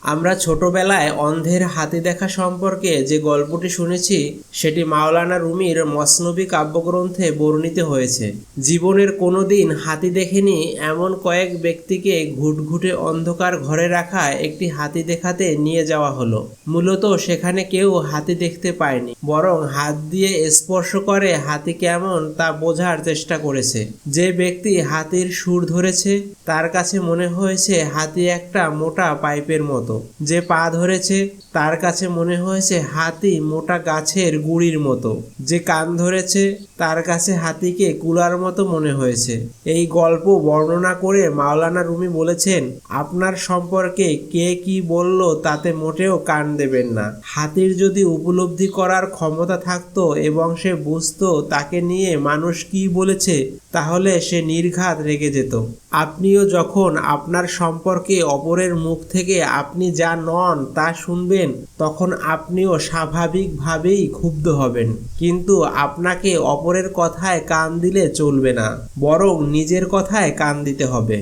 আমরা ছোটবেলায় অন্ধের হাতি দেখা সম্পর্কে যে গল্পটি শুনেছি সেটি মাওলানা রুমির মসনবী কাব্যগ্রন্থে বর্ণিত হয়েছে। জীবনের কোনো দিন হাতি দেখেনি এমন কয়েক ব্যক্তিকে ঘুটঘুটে অন্ধকার ঘরে রাখা একটি হাতি দেখাতে নিয়ে যাওয়া হলো। মূলত সেখানে কেউ হাতি দেখতে পায়নি, বরং হাত দিয়ে স্পর্শ করে হাতি কেমন তা বোঝার চেষ্টা করেছে। যে ব্যক্তি হাতির সুর ধরেছে তার কাছে মনে হয়েছে হাতি একটা মোটা পাইপের মতো। যে পা ধরেছে তার কাছে মনে হয়েছে হাতি মোটা গাছের গুড়ির মতো। যে কান ধরেছে তার কাছে হাতিকে কুলার মতো মনে হয়েছে। এই গল্প বর্ণনা করে মাওলানা রুমি বলেছেন, আপনার সম্পর্কে কে কি বলল তাতে মোটেও কান দেবেন না। হাতির যদি উপলব্ধি করার ক্ষমতা থাকতো এবং সে বুঝতো তাকে নিয়ে মানুষ কি বলেছে, তাহলে সে নির্ঘাত রেগে যেত। আপনিও যখন আপনার সম্পর্কে অপরের মুখ থেকে আপনি যা নন তা শুনবেন, তখন আপনিও স্বাভাবিকভাবেই ক্ষুব্ধ হবেন। কিন্তু আপনাকে অপরের কথায় কান দিলে চলবে না, বরং নিজের কথায় কান দিতে হবে।